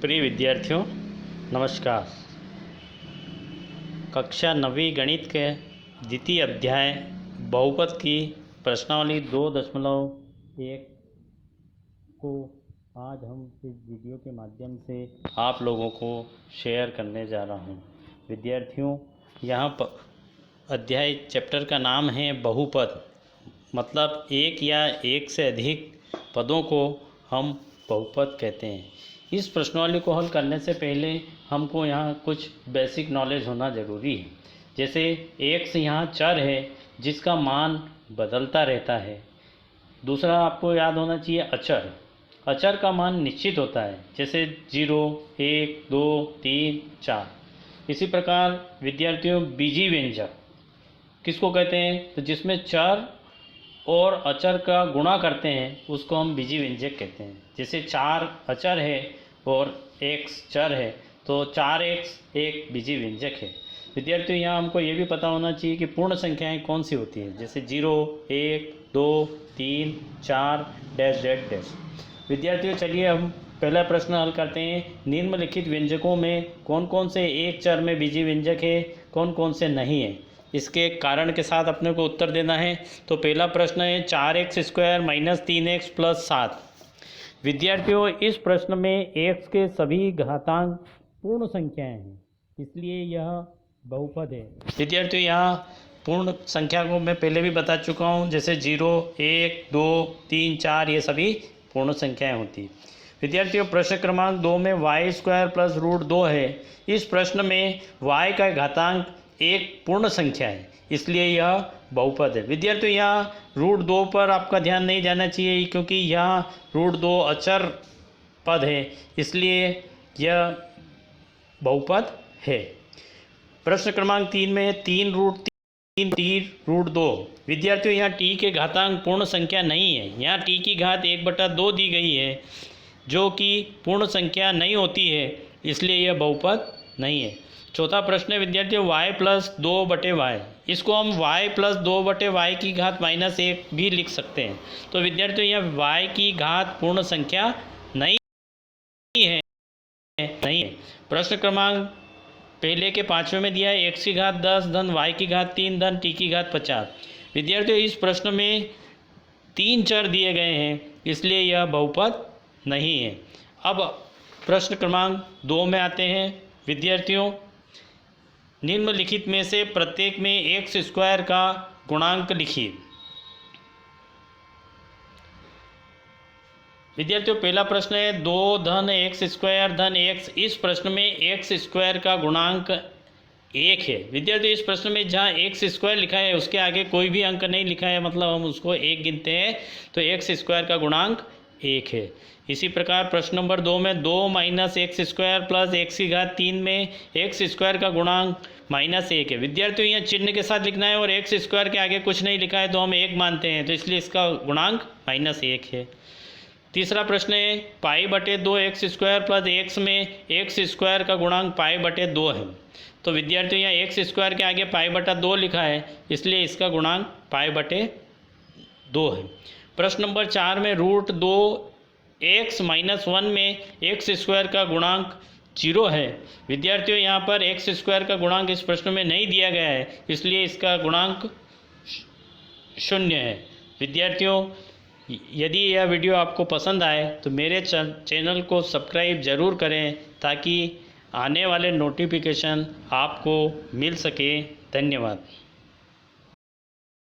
प्रिय विद्यार्थियों नमस्कार। कक्षा 9वीं गणित के द्वितीय अध्याय बहुपद की प्रश्नावली 2.1 को आज हम इस वीडियो के माध्यम से आप लोगों को शेयर करने जा रहा हूं। विद्यार्थियों, यहाँ पर अध्याय चैप्टर का नाम है बहुपद, मतलब एक या एक से अधिक पदों को हम बहुपद कहते हैं। इस प्रश्नावली को हल करने से पहले हमको यहाँ कुछ बेसिक नॉलेज होना ज़रूरी है। जैसे x यहाँ चर है जिसका मान बदलता रहता है। दूसरा आपको याद होना चाहिए अचर। अचर का मान निश्चित होता है, जैसे 0, 1, 2, 3, 4। इसी प्रकार विद्यार्थियों बीजी व्यंजक किसको कहते हैं? तो जिसमें चर और अचर का गुणा करते हैं उसको हम बीजी व्यंजक कहते हैं। जैसे 4 अचर है और x चर है तो 4x एक बीजी व्यंजक है। विद्यार्थियों, यहाँ हमको ये भी पता होना चाहिए कि पूर्ण संख्याएं कौन सी होती हैं, जैसे 0, 1, 2, 3, 4 डैश डैश डैश। विद्यार्थियों, चलिए हम पहला प्रश्न हल करते हैं। निम्नलिखित व्यंजकों में कौन कौन से एक चर में बीजी व्यंजक है, कौन कौन से नहीं है, इसके कारण के साथ अपने को उत्तर देना है। तो पहला प्रश्न है 4x² - 3x + 7। विद्यार्थियों, इस प्रश्न में x के सभी घातांक पूर्ण संख्याएं हैं, इसलिए यह बहुपद है। विद्यार्थियों, यहाँ पूर्ण संख्या को मैं पहले भी बता चुका हूँ, जैसे 0, 1, 2, 3, 4 ये सभी पूर्ण संख्याएं होती। विद्यार्थियों, प्रश्न क्रमांक 2 में y² + √2 है। इस प्रश्न में y का घातांक एक पूर्ण संख्या है, इसलिए यह बहुपद है। विद्यार्थियों, यहाँ √2 पर आपका ध्यान नहीं जाना चाहिए, क्योंकि यहाँ √2 अचर पद है, इसलिए यह बहुपद है। प्रश्न क्रमांक 3 में 3√2। विद्यार्थियों, यहाँ t के घातांक पूर्ण संख्या नहीं है। यहाँ t की घात 1/2 दी गई है, जो कि पूर्ण संख्या नहीं होती है, इसलिए यह बहुपद नहीं है। चौथा प्रश्न है विद्यार्थियों y + 2/y। इसको हम y + 2/y की घात -1 भी लिख सकते हैं। तो विद्यार्थियों, यहाँ y की घात पूर्ण संख्या नहीं है। प्रश्न क्रमांक पहले के 5वें में दिया है x की घात 10 धन y की घात 3 धन t की घात 50। विद्यार्थियों, इस प्रश्न में 3 चर दिए गए हैं, इसलिए यह बहुपद नहीं है। अब प्रश्न क्रमांक 2 में आते हैं। विद्यार्थियों, निम्नलिखित में से प्रत्येक में x² का गुणांक लिखिए। विद्यार्थियों, पहला प्रश्न है 2 धन x² धन x। इस प्रश्न में x² का गुणांक 1 है। विद्यार्थियों, इस प्रश्न में जहाँ x² लिखा है उसके आगे कोई भी अंक नहीं लिखा है, मतलब हम उसको 1 गिनते हैं, तो x² का गुणांक 1 है। इसी प्रकार प्रश्न नंबर 2 में 2 - x² + x की घात 3 में x² का गुणांक -1 है। विद्यार्थियों, यहाँ चिन्ह के साथ लिखना है और x² के आगे कुछ नहीं लिखा है तो हम 1 मानते हैं, तो इसलिए इसका गुणांक -1 है। तीसरा प्रश्न है π/2 x² + x में x² का गुणांक π/2 है। तो विद्यार्थियों, यहाँ x² के आगे π/2 लिखा है, इसलिए इसका गुणांक π/2 है। प्रश्न नंबर 4 में √2x - 1 में x² का गुणांक 0 है। विद्यार्थियों, यहाँ पर x² का गुणांक इस प्रश्न में नहीं दिया गया है, इसलिए इसका गुणांक 0 है। विद्यार्थियों, यदि यह वीडियो आपको पसंद आए तो मेरे चैनल को सब्सक्राइब ज़रूर करें, ताकि आने वाले नोटिफिकेशन आपको मिल सके। धन्यवाद।